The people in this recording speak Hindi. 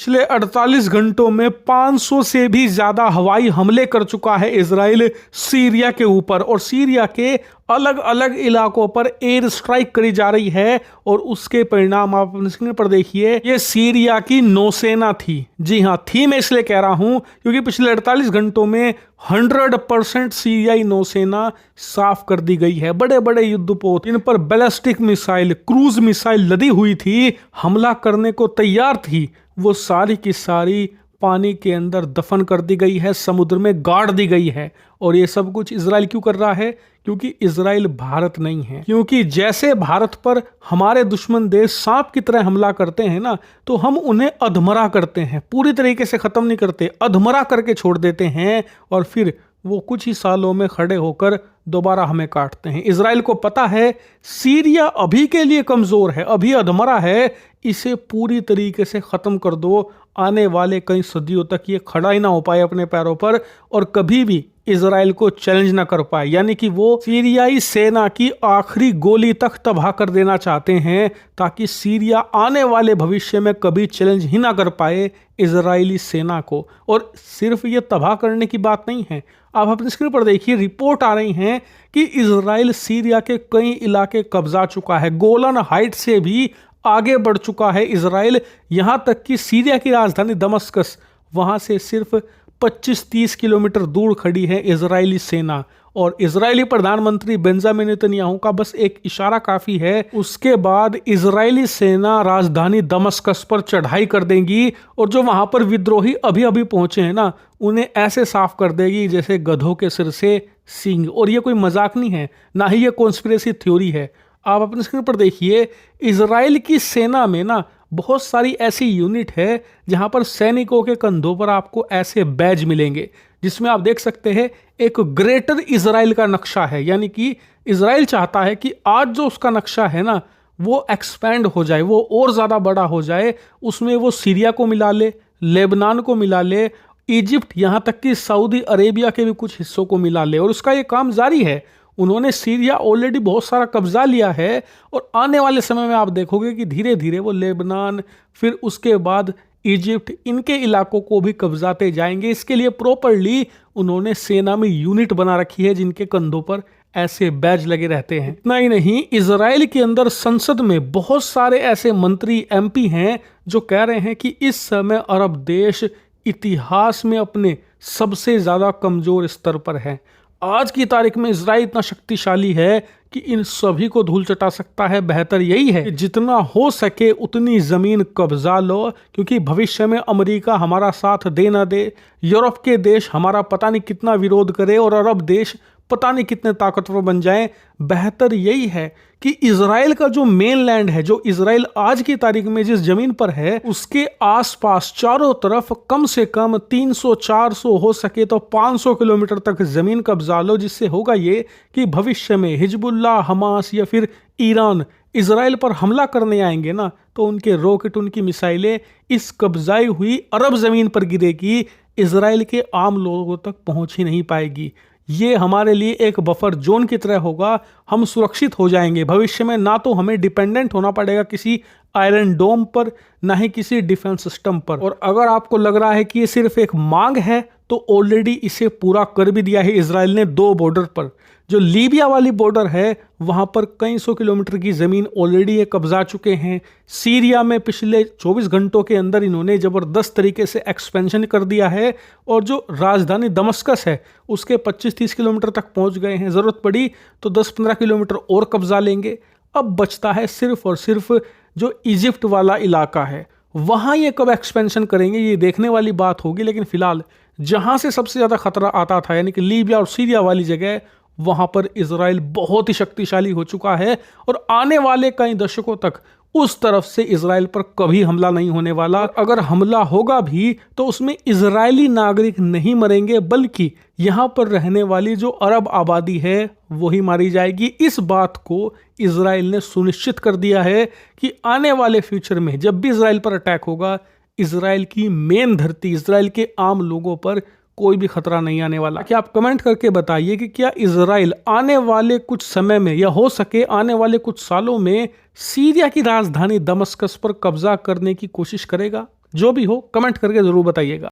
पिछले 48 घंटों में 500 से भी ज्यादा हवाई हमले कर चुका है इजराइल सीरिया के ऊपर, और सीरिया के अलग अलग इलाकों पर एयर स्ट्राइक करी जा रही है। और उसके परिणाम आप अपने स्क्रीन पर देखिए, ये सीरिया की नौसेना थी। जी हाँ, थी मैं इसलिए कह रहा हूं क्योंकि पिछले 48 घंटों में 100% सीरियाई नौसेना साफ कर दी गई है। बड़े बड़े युद्धपोत, इन पर बैलिस्टिक मिसाइल, क्रूज मिसाइल लदी हुई थी, हमला करने को तैयार थी, वो सारी की सारी पानी के अंदर दफन कर दी गई है, समुद्र में गाड़ दी गई है। और ये सब कुछ इजराइल क्यों कर रहा है? क्योंकि इजराइल भारत नहीं है। क्योंकि जैसे भारत पर हमारे दुश्मन देश सांप की तरह हमला करते हैं ना, तो हम उन्हें अधमरा करते हैं, पूरी तरीके से खत्म नहीं करते, अधमरा करके छोड़ देते हैं, और फिर वो कुछ ही सालों में खड़े होकर दोबारा हमें काटते हैं। इजराइल को पता है सीरिया अभी के लिए कमजोर है, अभी अधमरा है, इसे पूरी तरीके से खत्म कर दो, आने वाले कई सदियों तक ये खड़ा ही ना हो पाए अपने पैरों पर, और कभी भी इजराइल को चैलेंज ना कर पाए। यानी कि वो सीरियाई सेना की आखिरी गोली तक तबाह कर देना चाहते हैं, ताकि सीरिया आने वाले भविष्य में कभी चैलेंज ही ना कर पाए इजरायली सेना को। और सिर्फ ये तबाह करने की बात नहीं है, आप अपनी स्क्रीन पर देखिए, रिपोर्ट आ रही हैं कि इजराइल सीरिया के कई इलाके कब्जा चुका है, गोलन हाइट से भी आगे बढ़ चुका है इजराइल। यहां तक कि सीरिया की राजधानी दमस्कस, वहां से सिर्फ 25-30 किलोमीटर दूर खड़ी है इजरायली सेना, और इजरायली प्रधानमंत्री बेंजामिन नेतन्याहू का बस एक इशारा काफी है, उसके बाद इजरायली सेना राजधानी दमस्कस पर चढ़ाई कर देगी, और जो वहां पर विद्रोही अभी अभी पहुंचे हैं ना, उन्हें ऐसे साफ कर देगी जैसे गधों के सिर से सींग। और ये कोई मजाक नहीं है, ना ही ये कॉन्स्पिरेसी थ्योरी है। आप अपने स्क्रीन पर देखिए, इजराइल की सेना में ना बहुत सारी ऐसी यूनिट है जहां पर सैनिकों के कंधों पर आपको ऐसे बैज मिलेंगे, जिसमें आप देख सकते हैं एक ग्रेटर इजराइल का नक्शा है। यानी कि इजराइल चाहता है कि आज जो उसका नक्शा है ना, वो एक्सपैंड हो जाए, वो और ज़्यादा बड़ा हो जाए, उसमें वो सीरिया को मिला ले, लेबनान को मिला ले, इजिप्ट, यहाँ तक कि सऊदी अरेबिया के भी कुछ हिस्सों को मिला ले। और उसका ये काम जारी है। उन्होंने सीरिया ऑलरेडी बहुत सारा कब्जा लिया है, और आने वाले समय में आप देखोगे कि धीरे धीरे वो लेबनान, फिर उसके बाद इजिप्ट, इनके इलाकों को भी कब्जाते जाएंगे। इसके लिए प्रॉपरली उन्होंने सेना में यूनिट बना रखी है जिनके कंधों पर ऐसे बैज लगे रहते हैं। इतना ही नहीं, इजराइल के अंदर संसद में बहुत सारे ऐसे मंत्री, एमपी हैं जो कह रहे हैं कि इस समय अरब देश इतिहास में अपने सबसे ज्यादा कमजोर स्तर पर है। आज की तारीख में इजराइल इतना शक्तिशाली है कि इन सभी को धूल चटा सकता है। बेहतर यही है कि जितना हो सके उतनी जमीन कब्जा लो, क्योंकि भविष्य में अमेरिका हमारा साथ दे ना दे, यूरोप के देश हमारा पता नहीं कितना विरोध करे, और अरब देश पता नहीं कितने ताकतवर बन जाएं। बेहतर यही है कि इजराइल का जो मेन लैंड है, जो इजराइल आज की तारीख में जिस जमीन पर है, उसके आसपास चारों तरफ कम से कम 300-400, हो सके तो 500 किलोमीटर तक जमीन कब्जा लो। जिससे होगा ये कि भविष्य में हिजबुल्लाह, हमास या फिर ईरान इजराइल पर हमला करने आएंगे ना, तो उनके रॉकेट, उनकी मिसाइलें इस कब्जाई हुई अरब जमीन पर गिरेगी, इजराइल के आम लोगों तक पहुंच ही नहीं पाएगी। ये हमारे लिए एक बफर जोन की तरह होगा, हम सुरक्षित हो जाएंगे। भविष्य में ना तो हमें डिपेंडेंट होना पड़ेगा किसी आयरन डोम पर, ना ही किसी डिफेंस सिस्टम पर। और अगर आपको लग रहा है कि ये सिर्फ एक मांग है, तो ऑलरेडी इसे पूरा कर भी दिया है इजराइल ने 2 बॉर्डर पर। जो लीबिया वाली बॉर्डर है, वहां पर कई सौ किलोमीटर की जमीन ऑलरेडी ये कब्जा चुके हैं। सीरिया में पिछले 24 घंटों के अंदर इन्होंने जबरदस्त तरीके से एक्सपेंशन कर दिया है, और जो राजधानी दमस्कस है उसके 25-30 किलोमीटर तक पहुंच गए हैं। जरूरत पड़ी तो 10-15 किलोमीटर और कब्जा लेंगे। अब बचता है सिर्फ और सिर्फ जो इजिप्ट वाला इलाका है, वहां ये कब एक्सपेंशन करेंगे ये देखने वाली बात होगी। लेकिन फिलहाल जहां से सबसे ज्यादा खतरा आता था, यानी कि लीबिया और सीरिया वाली जगह, वहां पर इजराइल बहुत ही शक्तिशाली हो चुका है, और आने वाले कई दशकों तक उस तरफ से इजराइल पर कभी हमला नहीं होने वाला। अगर हमला होगा भी तो उसमें इजरायली नागरिक नहीं मरेंगे, बल्कि यहां पर रहने वाली जो अरब आबादी है वही मारी जाएगी। इस बात को इजराइल ने सुनिश्चित कर दिया है कि आने वाले फ्यूचर में जब भी इजराइल पर अटैक होगा, इजराइल की मेन धरती, इजराइल के आम लोगों पर कोई भी खतरा नहीं आने वाला। क्या आप कमेंट करके बताइए कि क्या इजराइल आने वाले कुछ समय में, या हो सके आने वाले कुछ सालों में, सीरिया की राजधानी दमस्कस पर कब्जा करने की कोशिश करेगा? जो भी हो कमेंट करके जरूर बताइएगा।